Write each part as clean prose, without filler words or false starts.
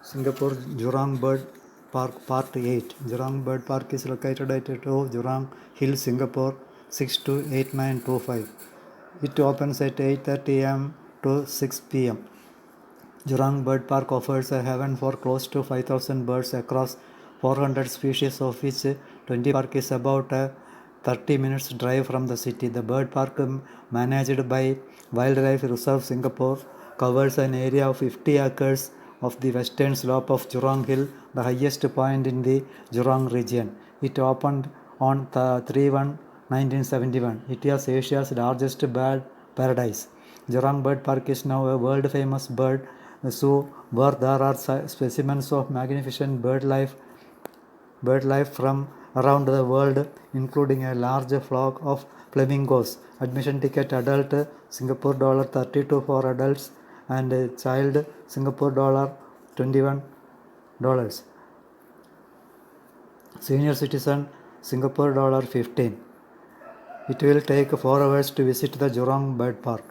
Singapore Jurong Bird Park Part 8. Jurong Bird Park is located at 2 Jurong Hill, Singapore 628925. It opens at 8:30 am to 6 pm. Jurong Bird Park offers a haven for close to 5,000 birds across 400 species, of which 20 park is about a 30 minutes drive from the city. The bird park, managed by Wildlife Reserve Singapore, covers an area of 50 acres of the western slope of Jurong Hill, the highest point in the Jurong region. It opened on 3/1/1971. It is Asia's largest bird paradise. Jurong Bird Park is now a world-famous bird zoo where there are specimens of magnificent bird life from around the world, including a large flock of flamingos. Admission ticket adult Singapore dollar 32 for adults and child Singapore dollar $21. Senior citizen Singapore dollar 15. It will take 4 hours to visit the Jurong Bird Park.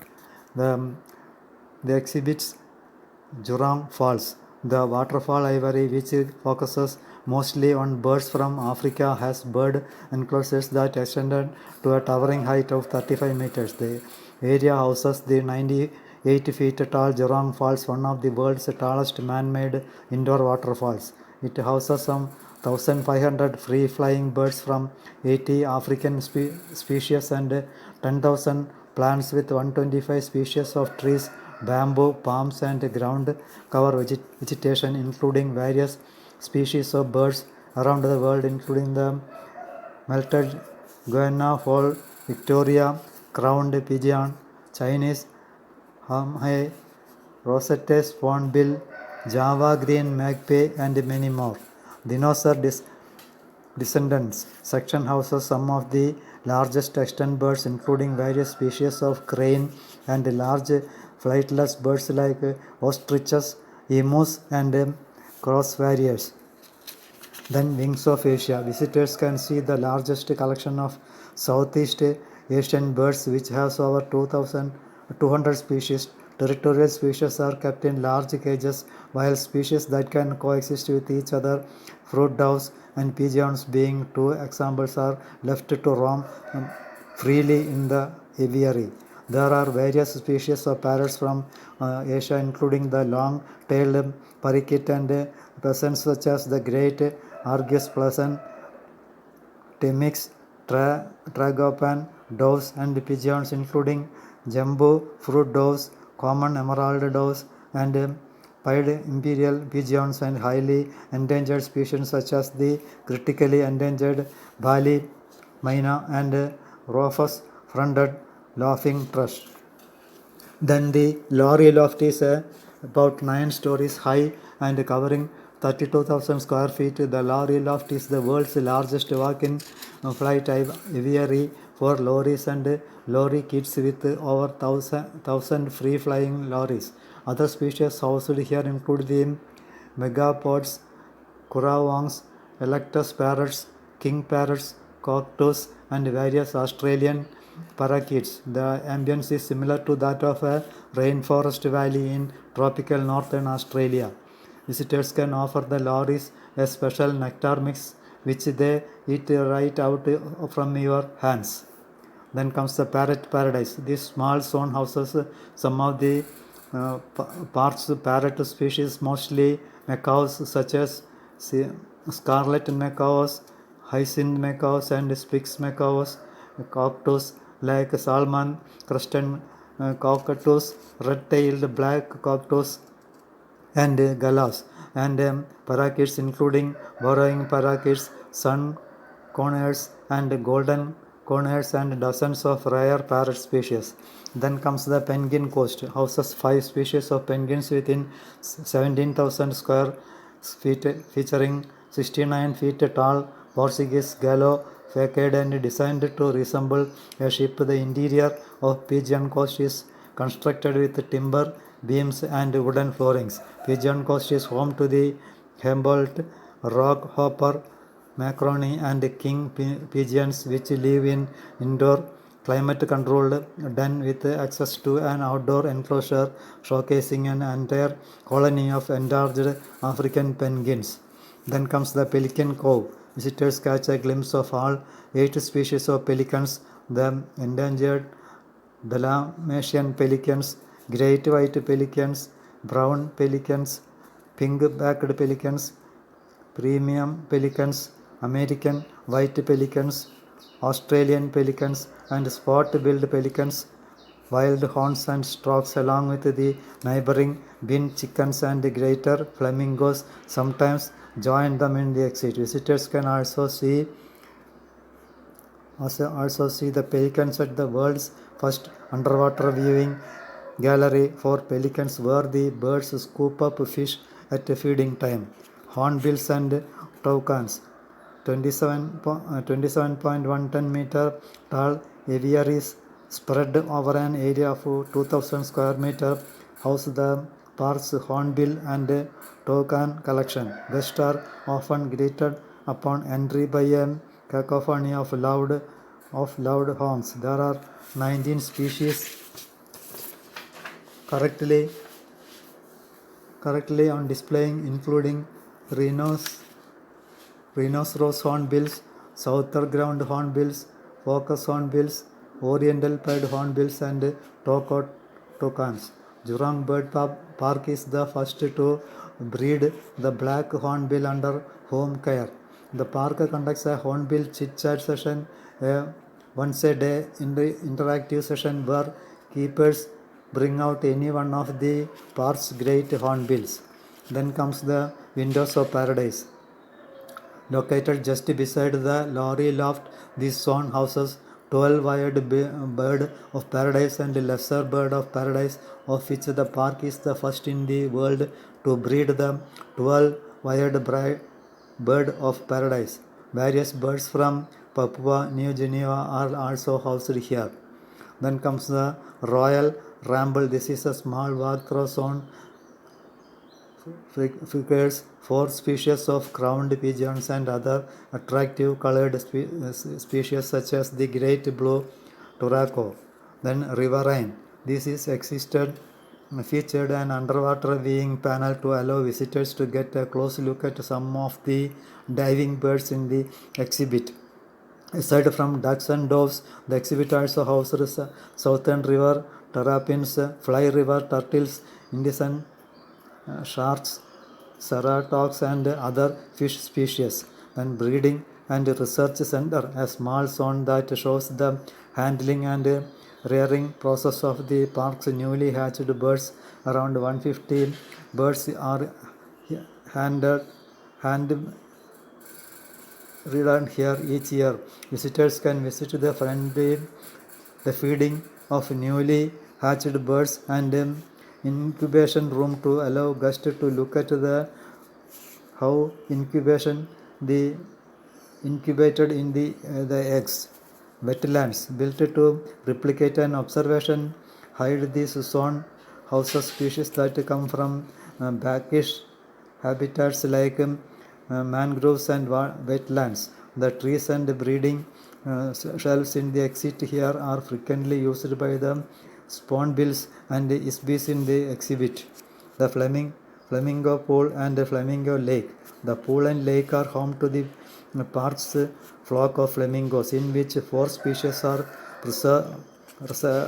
The exhibits Jurong Falls. The waterfall Ivory, which focuses mostly on birds from Africa, has bird enclosures that extended to a towering height of 35 meters. The area houses the 98 feet tall Jurong Falls, one of the world's tallest man-made indoor waterfalls. It houses some 1,500 free-flying birds from 80 African species and 10,000 plants with 125 species of trees, bamboo, palms and ground cover vegetation, including various species of birds around the world, including the melted guiana fowl, Victoria, crowned pigeon, Chinese hamhei, rosette spoonbill, Java green magpie and many more. Dinosaur descendants section houses some of the largest extant birds, including various species of crane and large flightless birds like ostriches, emus and crosswarriors. Then Wings of Asia. Visitors can see the largest collection of Southeast Asian birds, which has over 2,200 species. Territorial species are kept in large cages, while species that can coexist with each other, fruit doves and pigeons being two examples, are left to roam freely in the aviary. There are various species of parrots from Asia, including the long-tailed parakeet and peasants such as the great Argus pleasant, Temix, Tragopan, doves and pigeons, including jumbo fruit doves, common emerald doves and pied imperial pigeons, and highly endangered species such as the critically endangered Bali myna and Rufous fronted laughing thrush. Then the Lorry Loft is about 9 stories high and covering 32,000 square feet. The Lorry Loft is the world's largest walk-in flight aviary for lorries and lorry kits, with over 1,000 free-flying lorries. Other species housed here include the megapods, currawongs, electus parrots, king parrots, cockatoos, and various Australian parakeets. The ambience is similar to that of a rainforest valley in tropical northern Australia. Visitors can offer the lorries a special nectar mix, which they eat right out from your hands. Then comes the parrot paradise. This small zone houses some of the park's parrot species, mostly macaws such as scarlet macaws, hyacinth macaws and spix macaws, cockatoos like salmon crested cockatoos, red-tailed black cockatoos and gallows, and parakeets including burrowing parakeets, sun conures and golden conures, and dozens of rare parrot species. Then comes the penguin coast, houses 5 species of penguins within 17,000 square feet, featuring 69 feet tall Portuguese gallo facade and designed to resemble a ship. The interior of Pigeon Coast is constructed with timber beams and wooden floorings. Pigeon Coast is home to the Humboldt, rockhopper, macaroni and king pigeons, which live in indoor climate controlled den with access to an outdoor enclosure showcasing an entire colony of endangered African penguins. Then comes the Pelican Cove. Visitors catch a glimpse of all 8 species of pelicans, the endangered Dalmatian pelicans, great white pelicans, brown pelicans, pink-backed pelicans, premium pelicans, American white pelicans, Australian pelicans, and spot-billed pelicans, wild horns and storks, along with the neighboring bin chickens and greater flamingos, sometimes join them in the exit. Visitors can also see the pelicans at the world's first underwater viewing gallery for pelicans, where the birds scoop up fish at feeding time. Hornbills and toucans. 27.110 meter tall aviaries spread over an area of 2000 square meter house the park's hornbill and toucan collection. Guests are often greeted upon entry by a cacophony of loud honks. There are 19 species correctly on displaying, including rhinoceros hornbills, southern ground hornbills, focus hornbills, oriental pied hornbills, and toucans. Jurong Bird Park is the first to breed the black hornbill under home care. The park conducts a hornbill chit-chat session once a day in the interactive session where keepers bring out any one of the park's great hornbills. Then comes the Windows of Paradise. Located just beside the lorry loft, this zone houses 12 wired bird of paradise and lesser bird of paradise, of which the park is the first in the world to breed the 12 wired bird of paradise. Various birds from Papua New Guinea are also housed here. Then comes the Royal Ramble. This is a small walk-through zone figures 4 species of crowned pigeons and other attractive colored species such as the great blue turaco. Then riverine. This is featured an underwater viewing panel to allow visitors to get a close look at some of the diving birds in the exhibit. Aside from ducks and doves, the exhibit also houses southern river terrapins, fly river turtles, Indian sharks, ceratops, and other fish species. Then breeding and research center, a small zone that shows the handling and rearing process of the park's newly hatched birds. Around 150 birds are hand reared here each year. Visitors can visit the feeding of newly hatched birds and incubation room to allow guests to look at how the incubated in the eggs. Wetlands built to replicate an observation hide this zone houses species that come from brackish habitats like mangroves and wetlands. The trees and breeding shelves in the exit here are frequently used by the spoonbills and isbis in the exhibit. The Flamingo Pool and the Flamingo Lake. The pool and lake are home to the park's flock of flamingos, in which 4 species are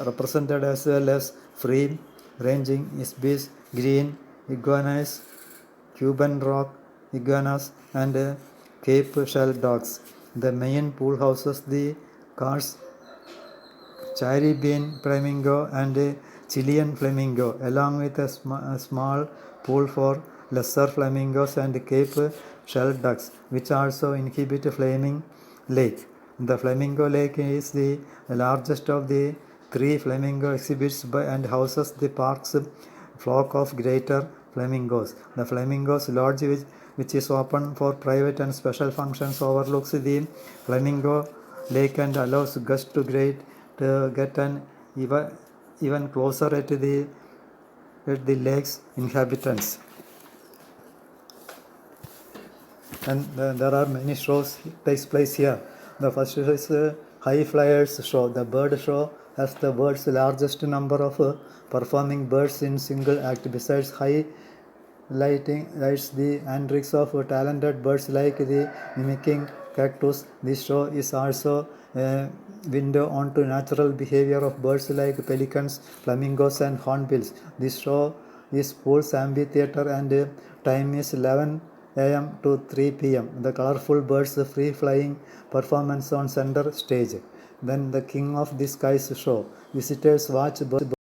represented, as well as free ranging isbis, green iguanas, Cuban rock iguanas, and Cape shell dogs. The main pool houses the cars Caribbean flamingo and Chilean flamingo, along with a small pool for lesser flamingos and Cape shell ducks, which also inhabit Flaming Lake. The Flamingo Lake is the largest of the 3 flamingo exhibits and houses the park's flock of greater flamingos. The Flamingos Lodge, which is open for private and special functions, overlooks the Flamingo Lake and allows guests to get an even closer at the lake's inhabitants. And there are many shows takes place here. The first is High Flyers Show. The bird show has the world's largest number of performing birds in single act. Besides lights the antics of talented birds like the mimicking cactus, this show is also a window onto natural behavior of birds like pelicans, flamingos, and hornbills. This show is Pool's amphitheater and time is 11 a.m. to 3 p.m. The colorful birds free flying performance on center stage. Then the King of the Skies show. Visitors watch birds